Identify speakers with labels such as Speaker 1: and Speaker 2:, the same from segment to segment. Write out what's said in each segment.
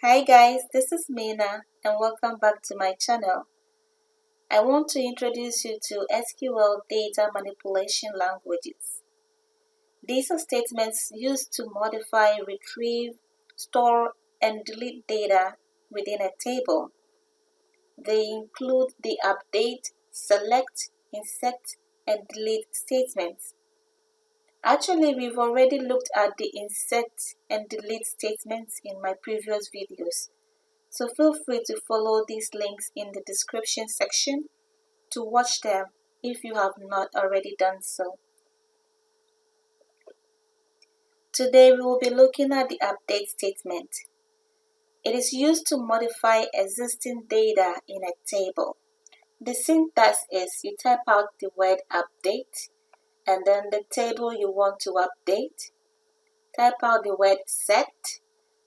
Speaker 1: Hi guys, this is Mina and welcome back to my channel. I want to introduce you to SQL data manipulation languages. These are statements used to modify, retrieve, store, and delete data within a table. They include the update, select, insert, and delete statements. Actually, we've already looked at the insert and delete statements in my previous videos. So feel free to follow these links in the description section to watch them if you have not already done so. Today we will be looking at the update statement. It is used to modify existing data in a table. The syntax is you type out the word update and then the table you want to update. Type out the word set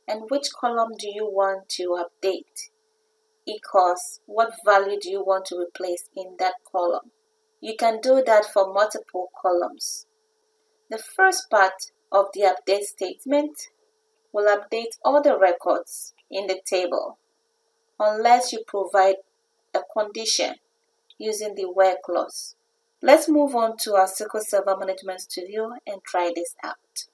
Speaker 1: and which column do you want to update. Equals what value do you want to replace in that column. You can do that for multiple columns. The first part of the update statement will update all the records in the table unless you provide a condition using the where clause. Let's move on to our SQL Server Management Studio and try this out.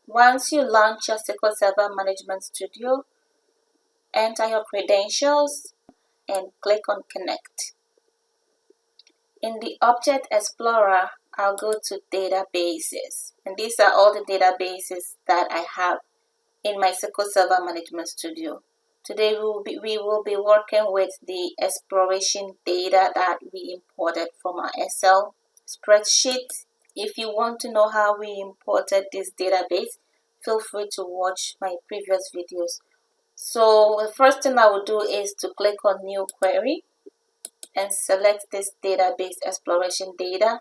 Speaker 1: Once you launch your SQL Server Management Studio, enter your credentials and click on Connect. In the Object Explorer, I'll go to Databases, and these are all the databases that I have in my SQL Server Management Studio. Today we will be working with the exploration data that we imported from our Excel spreadsheet. If you want to know how we imported this database, feel free to watch my previous videos. So the first thing I will do is to click on New Query and select this database exploration data.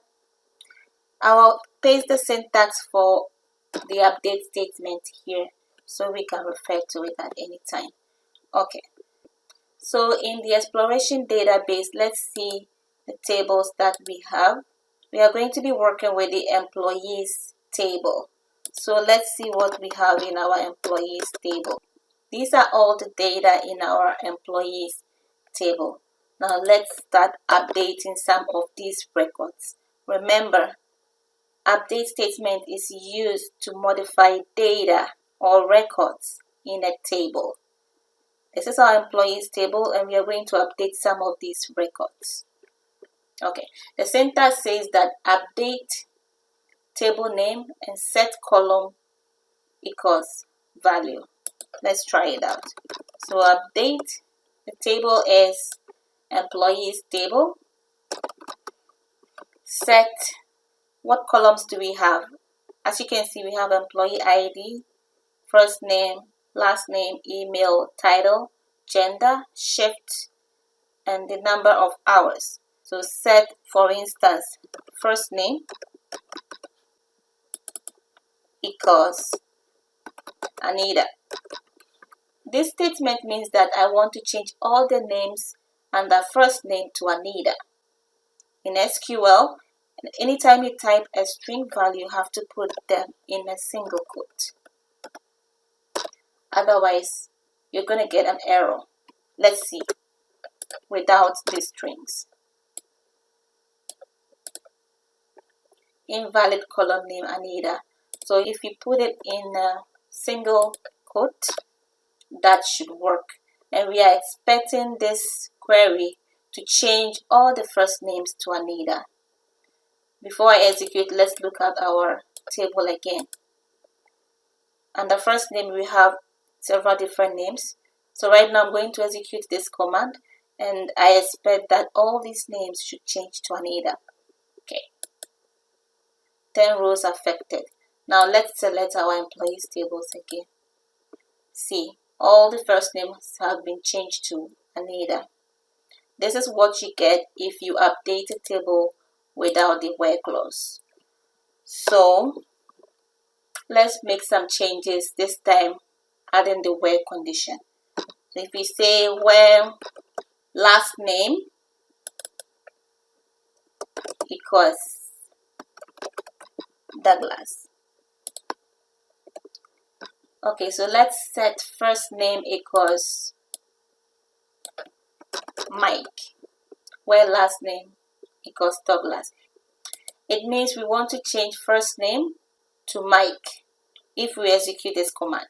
Speaker 1: I will paste the syntax for the update statement here so we can refer to it at any time. Okay, so in the exploration database, let's see the tables that we have. We are going to be working with the employees table. So let's see what we have in our employees table. These are all the data in our employees table. Now let's start updating some of these records. Remember, update statement is used to modify data or records in a table. This is our employees table and we are going to update some of these records. Okay, the syntax says that update table name and set column equals value. Let's try it out. So update, the table is employees table. Set, what columns do we have? As you can see, we have employee ID, first name, last name, email, title, gender, shift, and the number of hours. So set, for instance, first name equals Anita. This statement means that I want to change all the names and the first name to Anita. In SQL, anytime you type a string value, you have to put them in a single quote. Otherwise, you're going to get an error. Let's see, without these strings. Invalid column name Anita. So if you put it in a single quote, that should work. And we are expecting this query to change all the first names to Anita. Before I execute, let's look at our table again. And the first name, we have several different names. So right now I'm going to execute this command and I expect that all these names should change to Anita. Okay. 10 rows affected. Now let's select our employees tables again. See, all the first names have been changed to Anita. This is what you get if you update a table without the where clause. So let's make some changes, this time adding the where condition. So if we say where last name equals Douglas, Okay, so let's set first name equals Mike, where last name equals Douglas. It means we want to change first name to Mike if we execute this command.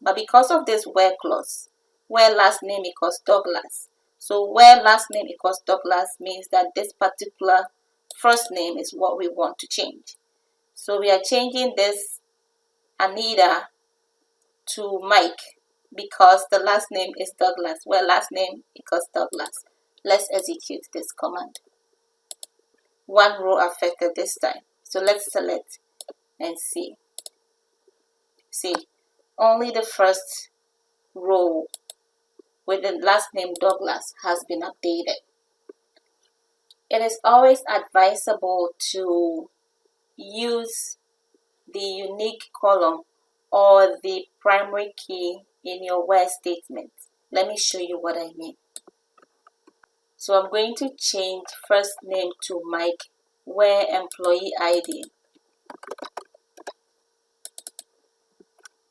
Speaker 1: But because of this where clause, where last name equals Douglas, so where last name equals Douglas means that this particular first name is what we want to change. So we are changing this Anita to Mike because the last name is Douglas, where last name equals Douglas. Let's execute this command. One row affected this time. So let's select and see. See, only the first row with the last name Douglas has been updated. It is always advisable to use the unique column or the primary key in your where statement. Let me show you what I mean. So I'm going to change first name to Mike where employee ID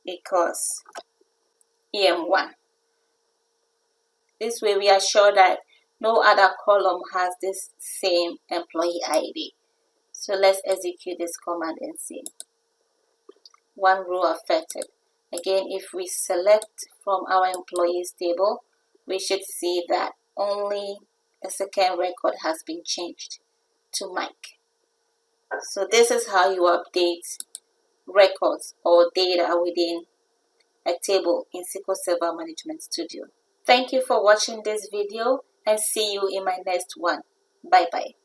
Speaker 1: equals EM1. This way we are sure that no other column has this same employee ID. So let's execute this command and see. One row affected. Again, if we select from our employees table, we should see that only a second record has been changed to Mike. So this is how you update records or data within a table in SQL Server Management Studio. Thank you for watching this video and see you in my next one. Bye bye.